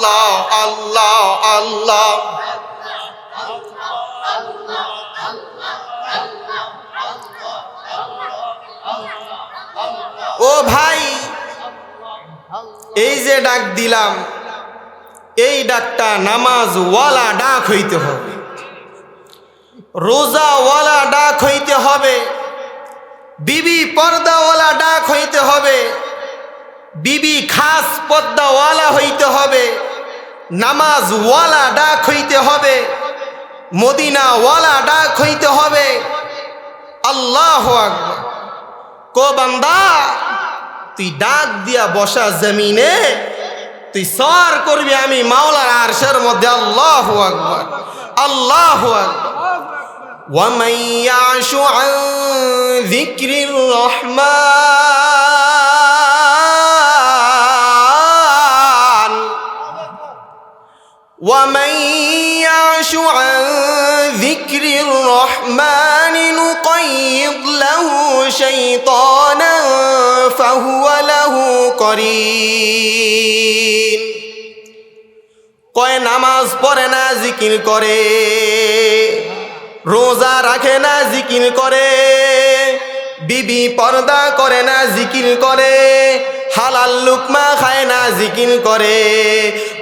আল্লাহ আল্লাহ আল্লাহ। ও ভাই, এই যে ডাক দিলাম, এই ডাকটা নামাজওয়ালা ডাক হইতে হবে, রোজাওয়ালা ডাক হইতে হবে, বিবি পর্দাওয়ালা ডাক হইতে হবে, বিবি খাস পর্দাওয়ালা হইতে হবে, নামাজওয়ালা ডাক হইতে হবে, মদিনাওয়ালা ডাক হইতে হবে। আল্লাহু আকবার। কো বান্দা, তুই ডাক দিয়া বসা জমিনে, তুই সর করবি আমি মাওলার আরশের মধ্যে। আল্লাহু আকবার আল্লাহু আকবার। ومن يعش عن ذكر الرحمن ومن يعش عن ذكر الرحمن نقيض له شيطانا فهو له قرين। কয় নামাজ পড়ে না জিকির করে, রোজা রাখে না জিকির করে, বিবি পর্দা করে না জিকির করে, হালাল লুকমা খায় না জিকির করে,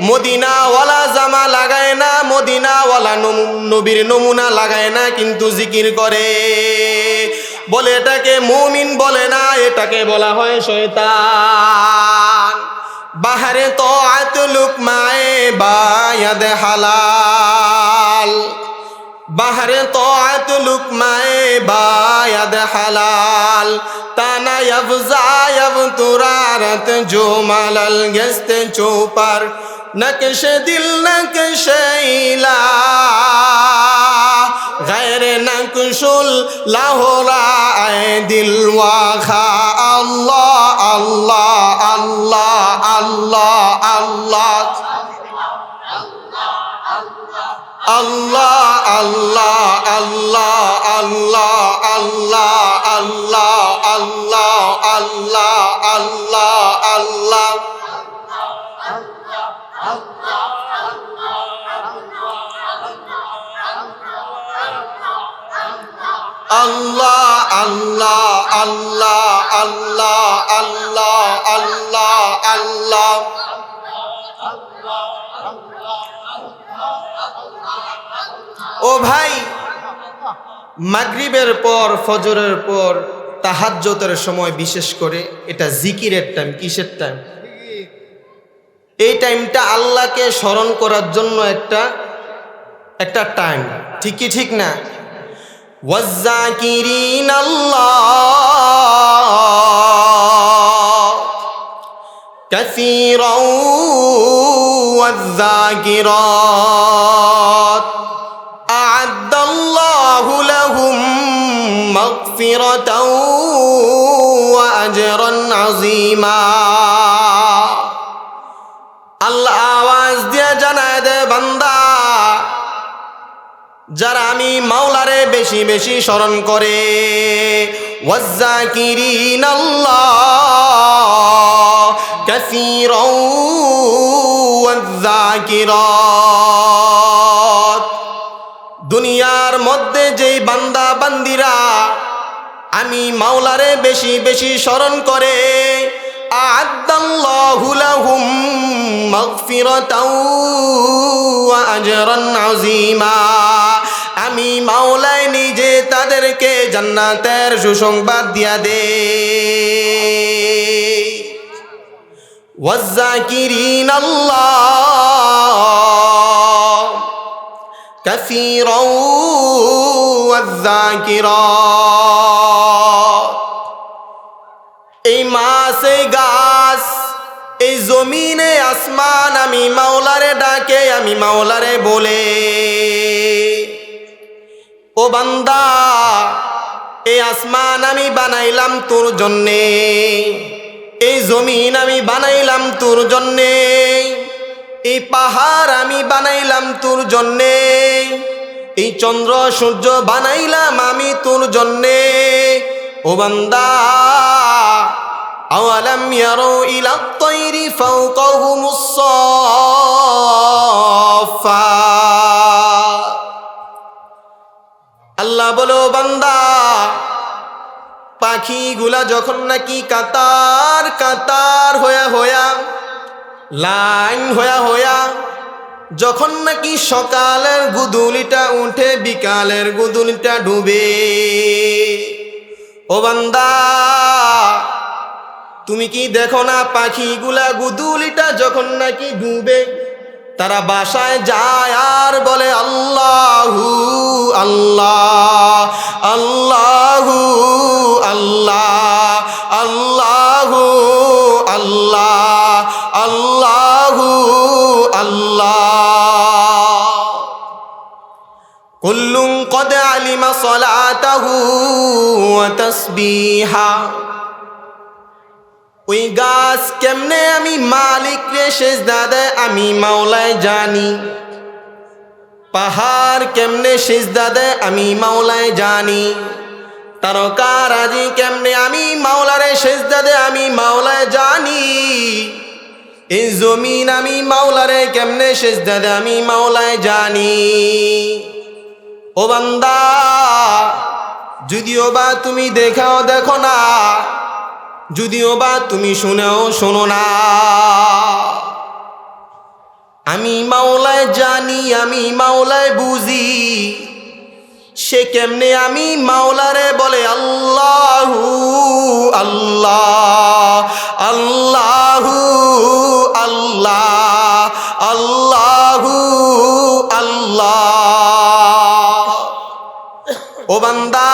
মদিনাওয়ালা জামা লাগায় না, মদিনাওয়ালা নবীর নমুনা লাগায় না, কিন্তু জিকির করে। বলে এটাকে মুমিন বলে না, এটাকে বলা হয় শয়তান। বাহারে তাআত লুকমায়ে বায়াদ হালাল, বাহারে তাআত লুকমায়ে বায়াদ হালাল, তানা ইয়াবজায়াব তুরারত জো মালাল গেস্তে চৌপার নকশ দিল নকশ ইলা গায়রে নকশুল লাহোরা আয় দিল ওয়াখা। আল্লাহ আল্লাহ আল্লাহ আল্লাহ আল্লাহ আল্লাহ আল্লাহ আল্লাহ আল্লাহ আল্লাহ আল্লাহ আল্লাহ আল্লাহ আল্লাহ আল্লাহ। আল্লাহ আল্লাহ আল্লাহ আল্লাহ আল্লাহ আল্লাহ আল্লাহ। ও ভাই, মাগরিবের পর ফজরের পর তাহাজ্জুদের সময় বিশেষ করে এটা জিকিরের টাইম। কিসের টাইম? এই টাইমটা আল্লাহকে স্মরণ করার জন্য একটা টাইম, ঠিকই ঠিক না? ওয়াজ্জাকিরিন আল্লাহ কাসীরান ওয়াজ্জাকিরাত আ'আদ্দাল্লাহু লাহুম মাগফিরাতাও ওয়া আজরান আযীমা। আল্লাহ আওয়াজ দিয়ে জানায় দে, বান্দা, যারা আমি মাওলারে বেশি বেশি স্মরণ করে, ওয়াজ্জাকিরিন আল্লাহ কাসীরান ওয়াজ্জাকিরাত। দুনিয়ার মধ্যে যেই বান্দা বান্দিরা আমি মাওলারে বেশি বেশি স্মরণ করে, আ'আদ্দাল্লাহু লাহুম মাগফিরাতাও ওয়া আজরান আযীমা। আমি মাওলাই নিজে তাদেরকে জান্নাতের সুসংবাদ দিয়া দে। ওয়াজ্জাকিরিন আল্লাহ কাসীরান ওয়াজ্জাকিরাত। এই মাছ, এই গাছ, এই জমিনে আসমান আমি মাওলারে ডাকে, আমি মাওলারে বলে। ও বান্দা, এই আসমান আমি বানাইলাম তোর জন্যে, এই জমিন আমি বানাইলাম তোর জন্যে, এই পাহাড় আমি বানাইলাম তোর জন্যে, এই চন্দ্র সূর্য বানাইলাম আমি তোর জন্যে। ও বান্দা, আওয়ালাম ইয়ারু ইলা তায়রি ফাওকাহুমুস পাখিগুলা যখন নাকি কাতার কাতার হয়া লাইন হয়া যখন নাকি সকালের গুদুলিটা উঠে বিকালের গুদুলিটা ডুবে, ও বান্দা তুমি কি দেখো না পাখিগুলা গুদুলিটা যখন নাকি ডুবে তারা বাসায় যায় আর বলে আল্লাহু আল্লাহ আল্লাহু আল্লাহ আল্লাহু আল্লাহ আল্লাহু আল্লাহ। কুল্লুন কদ আলিমা সলাতাহু ওয়া তাসবিহা। ওই গাছ কেমনে আমি মালিক রে সেজদা দেয় আমি মাওলায় জানি, পাহাড় কেমনে সেজদা দেয় আমি মাওলায় জানি, তারকারাজি কেমনে আমি মাওলারে সেজদা দেয় আমি মাওলায় জানি, এই জমিন আমি মাওলারে কেমনে সেজদা দেয় আমি মাওলায় জানি। ও বান্দা যদিও বা তুমি দেখো না, যদিও বা তুমি শোনো না, আমি মাওলায় জানি আমি মাওলায় বুঝি, সে কেমনে আমি মাওলারে বলে আল্লাহু আল্লাহ আল্লাহু আল্লাহ আল্লাহু আল্লাহ। ও বান্দা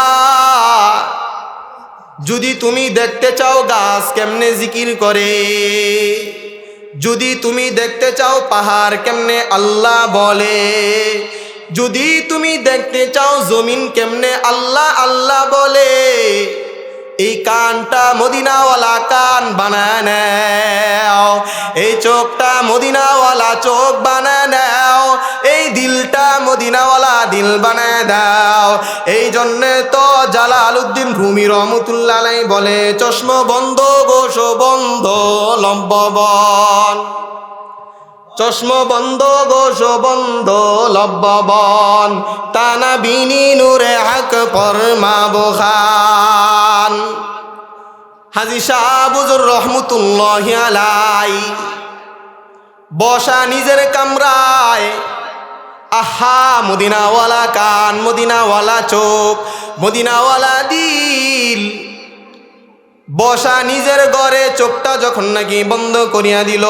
যদি তুমি দেখতে চাও গাছ কেমনে জিকির করে, যদি তুমি দেখতে চাও পাহাড় কেমনে আল্লাহ বলে, যদি তুমি দেখতে চাও জমিন কেমনে আল্লাহ আল্লাহ বলে, এই কানটা মদিনাওয়ালা কান বানায় নাও, এই চোখটা মদিনাওয়ালা চোখ বানায় নাও, এই দিলটা মদিনাওয়ালা দিল বানায় দাও। এই জন্যে তো জালালউদ্দিন রুমি রহমতুল্লাহ আলাইহি বলে চশম বন্ধ গোশ বন্ধ লম্ববন, চশম বন্ধ গোশ বন্ধ লব্ববন, তানা বিনি নূরে হক ফরমাবো খান। হাজী শাহ বুজুর রহমতুল্লাহি আলাইহি বসা নিজের কামরায়, আহা মদিনাওয়ালা কান মদিনাওয়ালা চোখ মদিনাওয়ালা দিল, বসা নিজের ঘরে চোখটা যখন নাকি বন্ধ করিয়া দিল,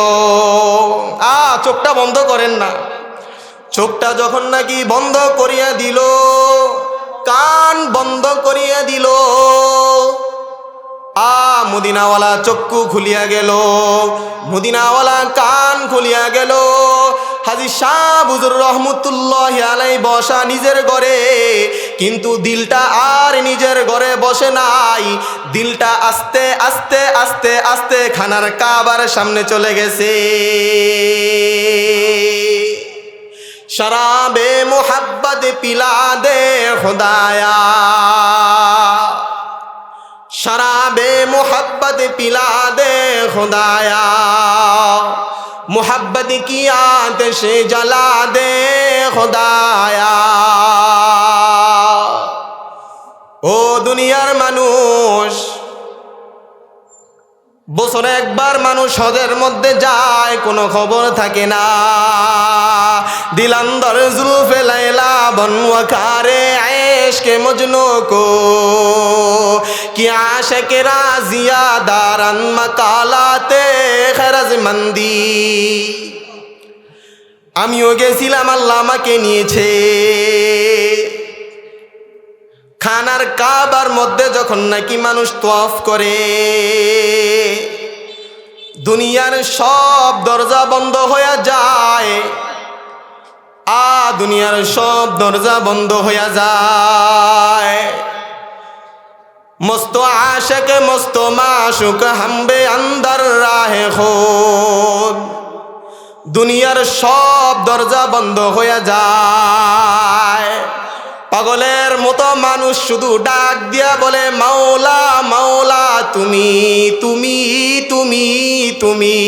চোখটা বন্ধ করেন না, চোখটা যখন নাকি বন্ধ করিয়া দিল, কান বন্ধ করিয়া দিল, মদিনাওয়ালা চক্ষু খুলিয়া গেল, মদিনাওয়ালা কান খুলিয়া গেল। হাজী শাহ বুজুর রহমতুল্লাহি আলাইহি বসা নিজের ঘরে, কিন্তু দিলটা আর নিজের ঘরে বসে নাই, দিলটা আস্তে আস্তে আস্তে আস্তে খানার কাবার সামনে চলে গেছে। শরাবে মোহাব্বত পিলা দে খুদায়া, शराबे मोहब्बत पिला दे खुदाया, मोहब्बत की आतिश जला दे खुदाया। ও দুনিয়ার মানুষ, বছরে একবার মানুষ হজের মধ্যে যায়, কোনো খবর থাকে না। দিলান্দর जुल्फ़े लैला बनवकारे इश्क़ मजनू को, कि आशिक़ राज़िया दारन मकालाते खरजमंदी। আমিও গেছিলাম, আল্লাহ আমাকে নিয়েছে। খানার কাবার মধ্যে যখন নাকি মানুষ তওয়াফ করে, দুনিয়ার সব দরজা বন্ধ হয়ে যায়, দুনিয়ার সব দরজা বন্ধ হয়ে যায়। মস্ত আশিক মস্ত মাশুক হামবে আন্দার রাহে খুদ, দুনিয়ার সব দরজা বন্ধ হয়ে যায়। পাগলের মতো মানুষ শুধু ডাক দিয়া বলে মাওলা মাওলা তুমি তুমি তুমি তুমি।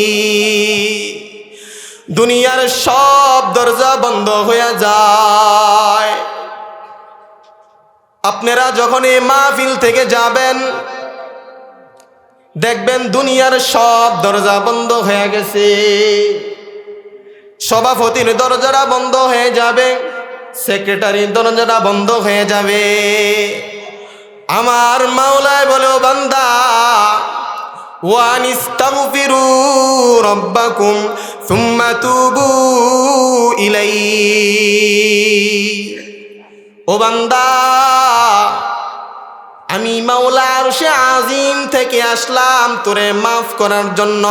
দুনিয়ার সব দরজা বন্ধ হয়ে যায়। আপনারা যখন এই মাহফিল থেকে যাবেন, দেখবেন দুনিয়ার সব দরজা বন্ধ হয়ে গেছে। সভাপতির দরজাটা বন্ধ হয়ে যাবে, সেক্রেটারির দরজাটা বন্ধ হয়ে যাবে। আমার মাওলায় বলে, ও বান্দা, ওয়ানিস্তাগফিরু রাব্বাকুম সুম্মা তুবু ইলাইহি। ও বান্দা, আমি মাওলা আরশে আজিম থেকে আসলাম তোরে মাফ করার জন্য।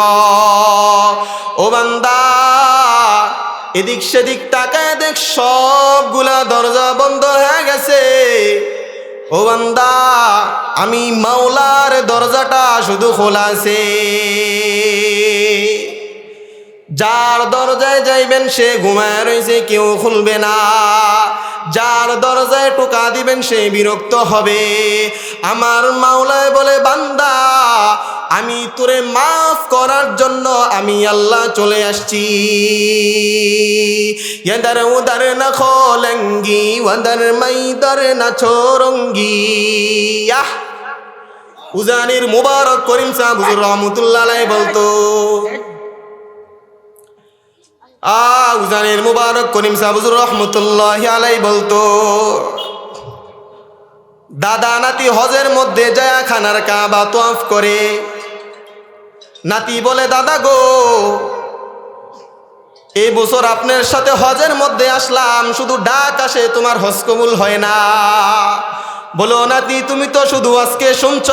ও বান্দা, এদিক সেদিক তাকায় দেখ, সবগুলা দরজা বন্ধ হয়ে গেছে। ও বান্দা, আমি মাওলার দরজাটা শুধু খোলা আছে। যার দরজায় যাইবেন সে ঘুমায় রয়েছে, কেউ খুলবে না। যার দরজায় টোকা দিবেন সে বিরক্ত হবে। আমার মাওলায় বলে, বান্দা, আমি তোরে মাফ করার জন্য আমি আল্লাহ চলে আসছি। ইয়াদার উদার না খোলঙ্গি, ওয়াদার মাইদার না ছোরঙ্গি। উজানির মুবারক করিম সাহেব হুজুর রহমতুল্লাহ আলাইহি বলতো, উজানির মুবারক করিম সাহেব হুজুর রহমতুল্লাহ আলাইহি বলতো, দাদা নাতি হজের মধ্যে যায় খানার কাবা তওয়াফ করে। নাতি বলে, দাদা গো, এই বছর আপনার সাথে হজের মধ্যে আসলাম, শুধু ডাক আসে, তোমার হজ কবুল হয় না। বলো, নাতি তুমি তো শুধু আজকে শুনছ,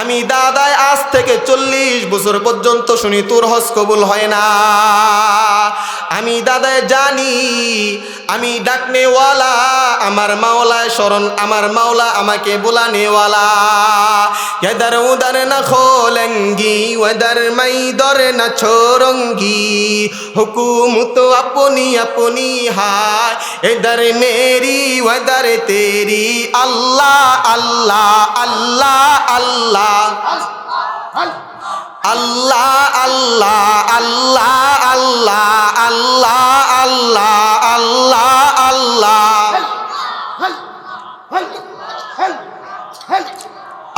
আমি দাদায় আজ থেকে 40 বছর পর্যন্ত শুনি তোর হজ কবুল হয় না। আমি দাদায় জানি, আমি ডাকনেওয়ালা, আমার মাওলায় শরণ, আমার মাওলা আমাকে বুলানেওয়ালা। এদার উদার না খোলঙ্গি, ওদার মাইদর না ছোরঙ্গি। হুকুম তো আপনি আপনি হায়, এদার মেরি ওদার তেরি। আল্লাহ আল্লাহ আল্লাহ আল্লাহ আল্লাহ আল্লাহ আল্লাহ আল্লাহ আল্লাহ আল্লাহ আল্লাহ আল্লাহ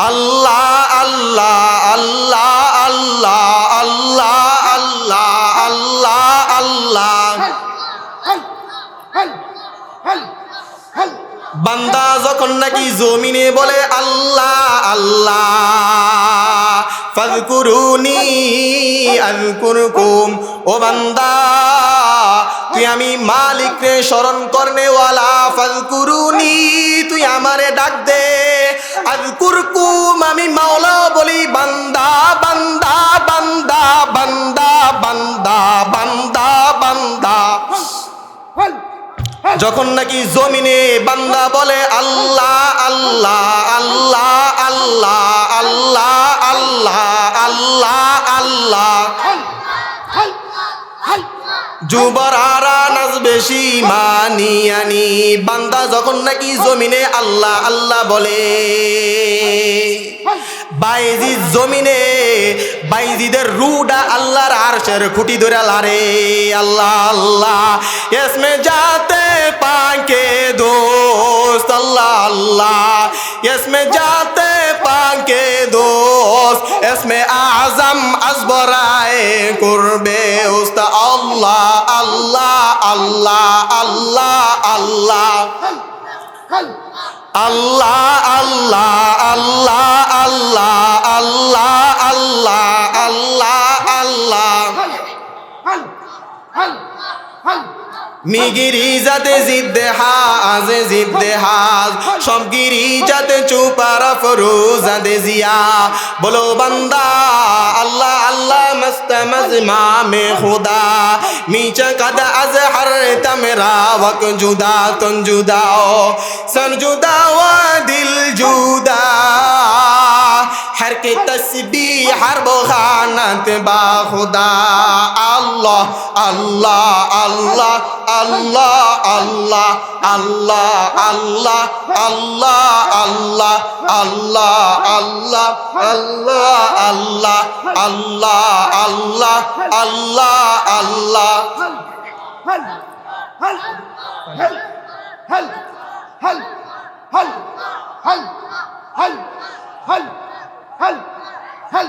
আল্লাহ আল্লাহ আল্লাহ আল্লাহ আল্লাহ আল্লাহ আল্লাহ। বান্দা যখন নাকি জমিনে বলে আল্লাহ আল্লাহ, ফাযকুরুনি আযকুরকুম। ও বান্দা, তুই আমি মালিক রে স্মরণ করনেওয়ালা, ফাযকুরুনি, তুই আমারে ডাক দে, আযকুরকুম, আমি মাওলা বলি বান্দা বান্দা বান্দা বান্দা বান্দা বান্দা বান্দা। যখন নাকি জমিনে বান্দা বলে আল্লাহ আল্লাহ আল্লাহ আল্লাহ আল্লাহ আল্লাহ আল্লাহ আল্লাহ, যুবরারা নাচবে সীমানিয়ানি। বান্দা যখন নাকি জমিনে আল্লাহ আল্লাহ বলে, বাইজিদ জমিনে বাইজিদের রুডা আল্লাহর আরশের খুঁটি ধরে লারে। আল্লাহ আল্লাহ, ইসমে জাতে পাকে দোস্ত, আল্লাহ আল্লাহ, ইসমে জাতে পাকে দোস্ত, ইসমে আজম আজবরায়ে করবে উস্তা। আল্লাহ আল্লাহ আল্লাহ আল্লাহ আল্লাহ আল্লাহ আল্লাহ আল্লাহ আল্লাহ আল্লাহ আল্লাহ আল্লাহ আল্লাহ। মিগিরি যাতে জিদ্দে হাজ জিদ্দে হাজ, সব গিরি যাতে চুপারা ফরুজাদে জিয়া। বলো বান্দা আল্লাহ আল্লাহ মস্ত মজমা মে খুদা, মিচা কাদা আজ হর তমেরা वक जुदा तुम जुदा हो, सर जुदा व दिल जुदा, हर के तस्बीह हर बखानत बा खुदा। अल्लाह अल्लाह अल्लाह अल्लाह अल्लाह अल्लाह अल्लाह अल्लाह अल्लाह अल्लाह अल्लाह अल्लाह अल्लाह अल्लाह अल्लाह अल्लाह अल्लाह। हल हल हल हल हल हल हल हल हल हल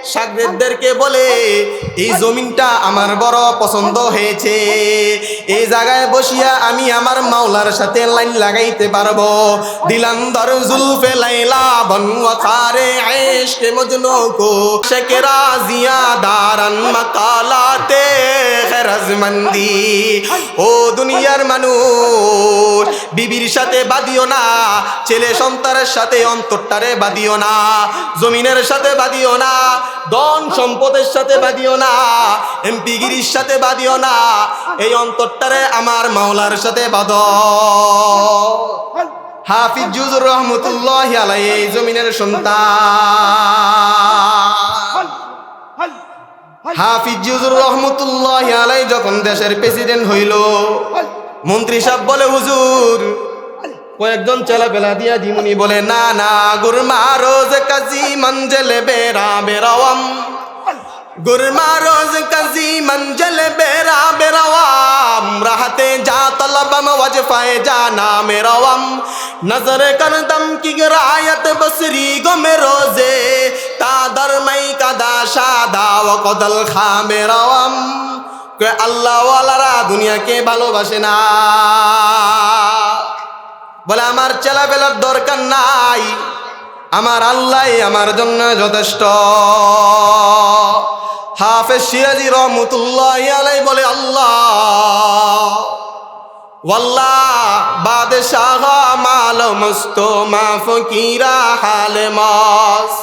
শাগরেদদেরকে বলে এই জমিনটা আমার বড় পছন্দ হয়েছে, এই জায়গায় বসিয়া আমি আমার মাওলার সাথে লাইন লাগাইতে পারবো। দিলান্দর জুলফে লাইলা বনওয়াকারে ইশকে মজনু কো শেকরা জিয়া দারান মাকালাতে খেরাজমন্দি। ও দুনিয়ার মানুষ, বিবির সাথে বাদিও না, ছেলে সন্তানের সাথে অন্তরটারে বাদিও না, জমিনের সাথে বাদিও না, ধন সম্পদের সাথে বাদিও না, এমপিগিরির সাথে বাদিও না, এই অন্তরটারে আমার মাওলার সাথে বাদ। হাফিজ জুজুর রহমতুল্লাহি আলাইহি এই জমিনের সন্তান। হাফিজ জুজুর রহমতুল্লাহি আলাইহি যখন দেশের প্রেসিডেন্ট হইল, মন্ত্রী সাহেব বলে হুজুর কয়েকজন চেলাপেলা দিয়া দিমুনি, বলে না না, গুরমা রোজ কাজী মঞ্জলে বেরা বেরাওয়াম, গুরমা রোজ কাজী মঞ্জলে বেরা বেরাওয়াম, রাহতে যা তলবম ওয়াজফায়ে জানা মেরাওয়াম, নজর করদম কি রায়ত বসরি গো মে রোজে তা দরমাই কাদা শাদা ওয়া কদল খা মেরাওয়াম। আল্লাহ ওয়ালারা দুনিয়াকে ভালোবাসে না, বলে আমার চেলাবেলার দরকার নাই, আমার আল্লাহ আমার জন্য যথেষ্ট। হাফেজ সিরাজি রহমতুল্লাহি আলাইহি বলে আল্লাহ ওয়াল্লাহ বাদশাহ মাল মস্তো মা ফকিরা হালে মাস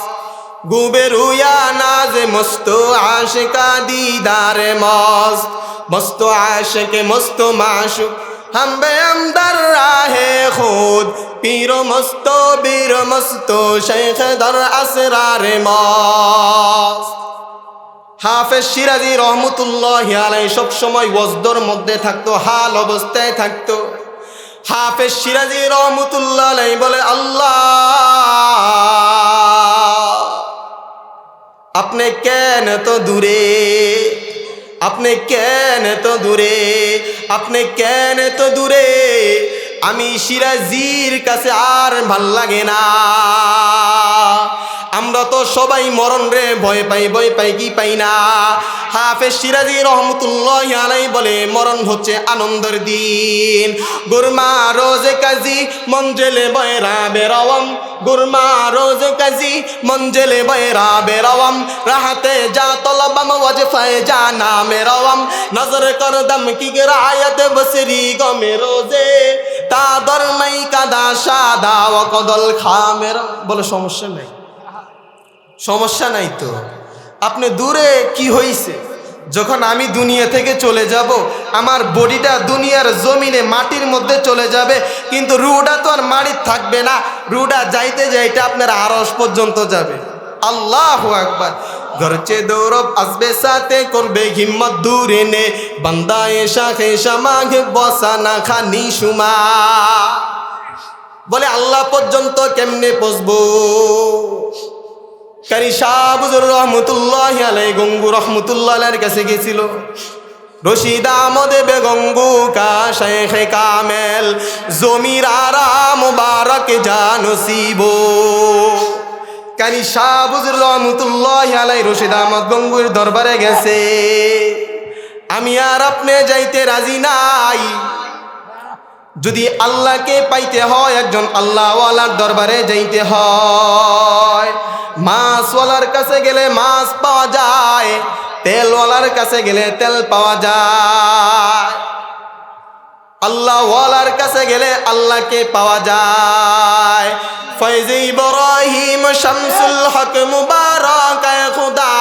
গুবেরুয়া নাজ মস্তো আশিকা দিদারে মস্ত, মস্তো আশিকে মস্তো মাশুক हम बे अंदर राहे खुद पीरो मस्तो बीर मस्तो शेख दर असरार मस्त। হাফেজ সিরাজি রহমতুল্লাহি আলাইহি সব সময় ওয়াজদর মধ্যে থাকতো, হাল অবস্থায় থাকতো। হাফেজ সিরাজি রহমতুল্লাহি আলাইহি বলে আল্লাহ আপনি কেন তো দূরে, আপনি কেন তো দূরে, আপনি কেন তো দূরে, আমি সিরাজির কাছে আর ভাল লাগে না। আমরা তো সবাই মরণ রে ভয় পাই, ভয় পাই কি পাই না। হাফেজ সিরাজি রহমতুল্লাহি আলাইহি বলে মরণ হচ্ছে আনন্দের দিন। গুরমা রোজে কাজী মঞ্জেলে বয়রা বেরাওয়াম, গুরমা রোজে কাজী মঞ্জেলে বয়রা বেরাওয়াম, রাহতে যা তলবম ওয়াজফায়ে জানা মেরাওয়াম, নজর করদম কি রায়ত বসরি গো মে রোজে তা দরমাই কাদা শাদা ওয়া কদল খা মেরা। বলে সমস্যা নাই, সমস্যা নাই তো, আপনি দূরে কি হইছে, যখন আমি দুনিয়া থেকে চলে যাব আমার বডিটা দুনিয়ার জমিনে মাটির মধ্যে চলে যাবে, কিন্তু রুহটা তো আর মাটির থাকবে না, রুহটা যাইতে যাইতে আপনার আরশ পর্যন্ত যাবে। আল্লাহু আকবার। ঘরচে দৌরব আসবে সাথে করবে হিম্মত দূরে নে, বান্দা এসা খেসা মাঘে বসা না খানি সুমা। বলে আল্লাহ পর্যন্ত কেমনে পৌঁছবো। কারি শাহ বুজুর রহমতুল্লাহি আলাইহি গঙ্গু রহমতুল্লাহ আলাইহির কাছে গেছিল। রশিদ আহমদ বেগঙ্গু কা শেখে কামেল জমির আরাম মুবারক জানসিবো। কারি শাহ বুজুর রহমতুল্লাহি আলাইহি রশিদ আহমদ গঙ্গুর দরবারে গেছে। আমি আর আপনি যাইতে রাজি নাই। যদি আল্লাহকে পাইতে হয় একজন আল্লাহওয়ালার দরবারে যাইতে হয়। মাছওয়ালার কাছে গেলে মাছ পাওয়া যায়, তেলওয়ালার কাছে গেলে তেল পাওয়া যায়, আল্লাহওয়ালার কাছে গেলে আল্লাহকে পাওয়া যায়। ফয়জ ইব্রাহিম শামসুল হক মুবারক খুদা,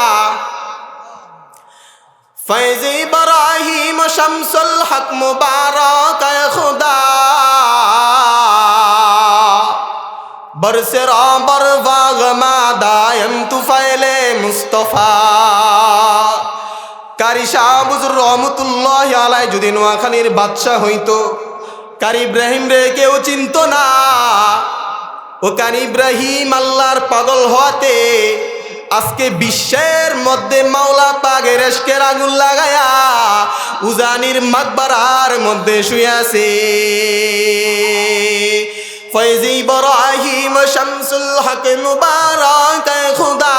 ফয়জ ইব্রাহিম শামসুল হক মুবারক খুদা, বরসে রাবর বাগ মাদায়ম তুফাইলে মুস্তফা। কারি শাহ বুজুর রহমতুল্লাহি আলাইহি যদি নোয়াখালীর বাদশাহ হইতো, কারি ইব্রাহিম রে কেউ চিনত না। ও কারি ইব্রাহিম আল্লাহর পাগল হওয়াতে আজকে বিশ্বের মধ্যে মাওলা পাকের ইশকের আগুন লাগায়া উজানির মাকবারার মধ্যে শুয়ে আছে। ফয়জ ইব্রাহিম শামসুল হক মুবারক খুদা,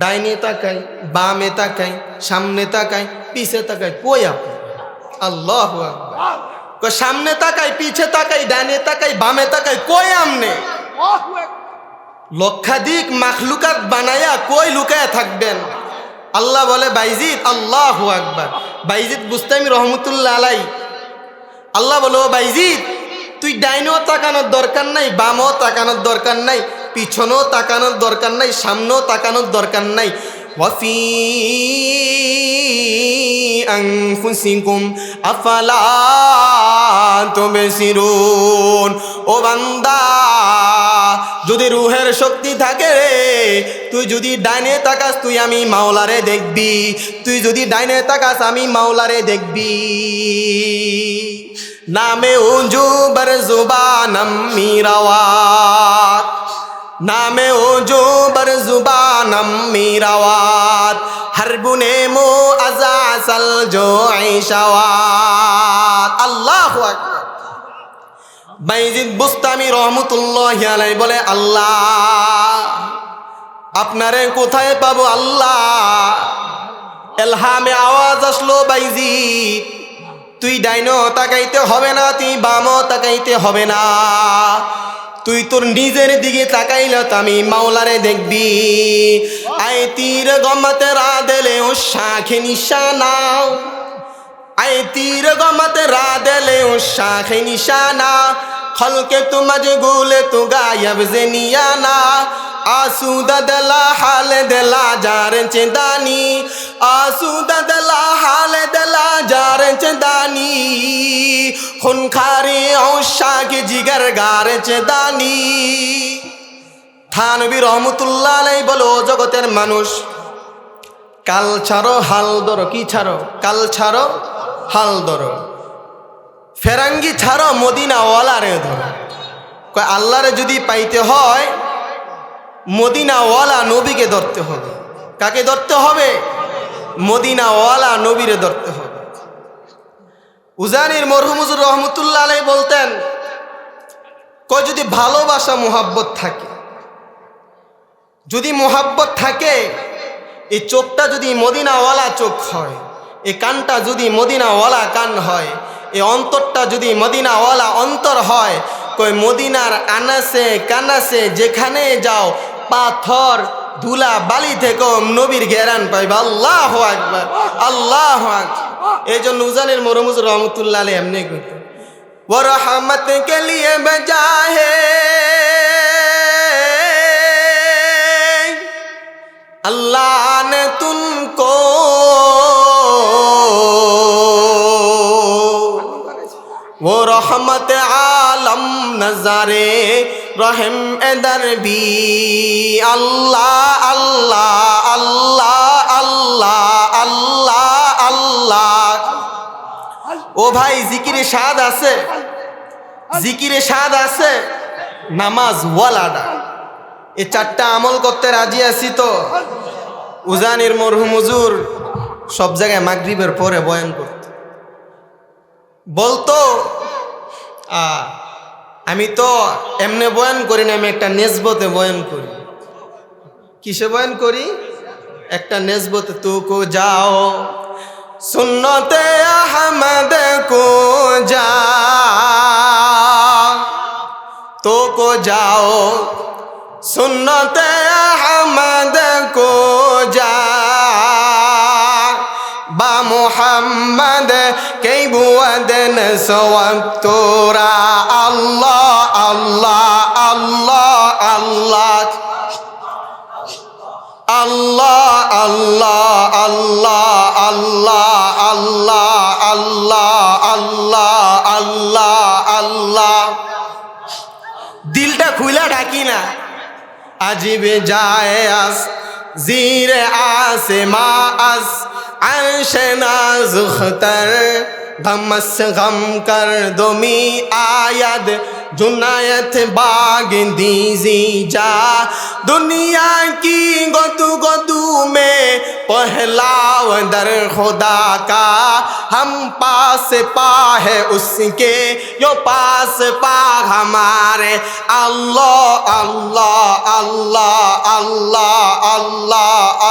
ডাইনে তাকাই, বামে তাকাই, সামনে তাকাই, পিছে তাকাই, কই আপনি? আল্লাহু আকবার। কই সামনে তাকাই, পিছে তাকাই, ডাইনে তাকাই, বামে তাকাই, কই আমনে? লক্ষাধিক মাখলুকাত বানায়া কই লুকায়া থাকবেন? আল্লাহ বলে বাইজিদ, আল্লাহু আকবার। বাইজিদ বুস্তামি রহমতুল্লাহ আলাই, আল্লাহ বলো বাইজিদ তুই ডাইনেও তাকানোর দরকার নাই, বামও তাকানোর দরকার নাই, পিছনেও তাকানোর দরকার নাই, সামনেও তাকানোর দরকার নাই। ওয়াফি আনফুসিকুম আফালা তুবসিরুন। ও বান্দা, যদি রুহের শক্তি থাকে রে, তুই যদি ডাইনে তাকাস তুই আমি মাওলারে দেখবি, তুই যদি ডাইনে তাকাস আমি মাওলারে দেখবি। নামে উজু बर जुबानम मीरावात, नामे उजू बर जुबानम मीरावात, हर बुने मो अजासल जो ऐशावात। अल्लाहु আকবার। বাইজিদ বুস্তামি রহমতুল্লাহি আলাইহি বলে আল্লাহ আপনারে কোথায় পাবো আল্লাহ? এলহামে আওয়াজ আসলো বাইজিদ তুই ডাইনো তাকাইতে হবে না, তুই বামও তাকাইতে হবে না, তুই তোর নিজের দিকে তাকাইলে তো আমি মাওলারে দেখবি। আয় তীর গমতে রা দেলে ও শাখে নিশানা, আয় তীর গমতে রা দেলে ও শাখে নিশানা, খলকে তু মজগুলে তু গায়ব জেনিয়ানা, आसूदा दला हाल दला जार चंदानी, आसूदा दला हाल दला जार चंदानी, खुनखारी औशा के जिगर गार चंदानी। থানবী রহমতুল্লাহ আলাইহি বলো জগতের মানুষ কাল ছাড়ো হাল ধরো, কি ছাড়ো? কাল ছাড়ো হাল ধরো, ফেরাঙ্গি ছাড়ো মদিনাওয়ালারে ধরো। কয় আল্লাহরে যদি পাইতে হয় মদিনাওয়ালা নবীকে ধরতে হবে। কাকে ধরতে হবে? মদিনাওয়ালা নবীরে ধরতে হবে। উজানির মরহুম হুজুর রহমতুল্লাহ আলাইহি বলতেন কয় যদি ভালোবাসা মোহাব্বত থাকে, যদি মোহাব্বত থাকে, এই চোখটা যদি মদিনাওয়ালা চোখ হয়, এই কানটা যদি মদিনাওয়ালা কান হয়, এই অন্তরটা যদি মদিনাওয়ালা অন্তর হয়, কই মদিনার আনাসে কানাসে যেখানে যাও পাথর ধুলা বালি থেকে নবীর ঘেরান পাইবা। আল্লাহু আকবার, আল্লাহু আকবার। এই জন্য উজানের মরহুম হুজুর রহমতুল্লাহ আলাইহি এমনি কইতেন वो रहमत के लिए बजा है अल्लाह ने तुमको, वो रहमत आलम नजारे रहम एदर भी। अल्लाह अल्लाह अल्लाह अल्लाह अल्लाह अल्लाह। ও ভাই জিকিরে স্বাদ আছে, জিকিরে স্বাদ আছে, নামাজ ওয়ালাডা এই চারটা আমল করতে রাজি আছি তো। উজানির মরহুম হুজুর সব জায়গায় মাগরিবের পরে বয়ান করত, বলতো আমি তো এমনি বয়ান করি না, আমি একটা নেসবতে বয়ান করি। কিসে বয়ান করি? একটা নেসবতে। তু কো যাও सुन्नते अहमद को जा, तो को जाओ सुन्नते अहमद को जा, बा मुहम्मद के बुअदन सवक्तोरा। अल्लाह अल्लाह अल्लाह अल्लाह अल्लाह अल्लाह अल्लाह अल्लाह अल्लाह अल्लाह अल्लाह अल्लाह अल्लाह। दिलटा खुला ढाकी ना अजीब जाए अस जीरे आसमा अस अर्श नाज़ुख्तर गमस गम कर दोमी आयद जुनायत बाग दीजी जा। दुनिया की गदू गदू में पहलाव दर खुदा का, हम पास पा है उसके यो पास पा हमारे। अल्लाह अल्लाह अल्लाह अल्लाह अल्लाह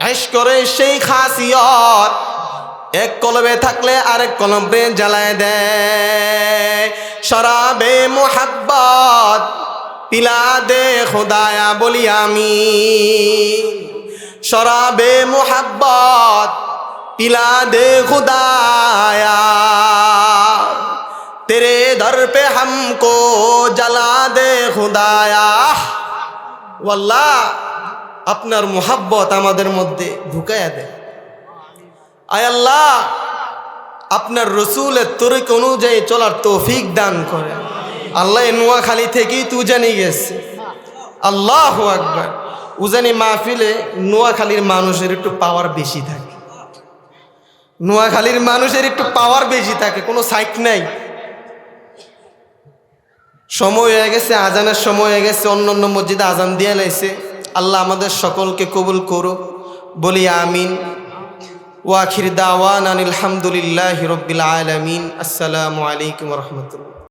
ইশকরে সেই খাসিয়ত এক কলবে থাকলে আরেক কলবে জ্বালায় দেয়। শরাবে মোহাব্বত পিলা দে খুদায়া বলি আমি, শরাবে মোহাব্বত पिला दे खुदाया, तेरे दर पे हमको जला दे खुदाया। वल्लाह আপনার মোহাব্বত আমাদের মধ্যে ঢুকায়া দে। আয় আল্লাহ, আপনার রসুলের তরিক অনুযায়ী চলার তৌফিক দান করে। আল্লাহ নোয়াখালী থেকেই তু জানি গেছে। আল্লাহু আকবার। উজানি মাহফিলে নোয়াখালীর মানুষের একটু পাওয়ার বেশি থাকে, নোয়াখালীর মানুষের একটু পাওয়ার বেশি থাকে, কোনো সাইট নাই। সময় হয়ে গেছে, আজানের সময় হয়ে গেছে, অন্য অন্য মসজিদে আজান দিয়ে লাইছে। আল্লাহ আমাদের সকলকে কবুল করো, বলি আমিন। ওয়াখির দাওয়ানা আলহামদুলিল্লাহি রাব্বিল আলামিন। আসসালামু আলাইকুম ওয়া রাহমাতুল্লাহ।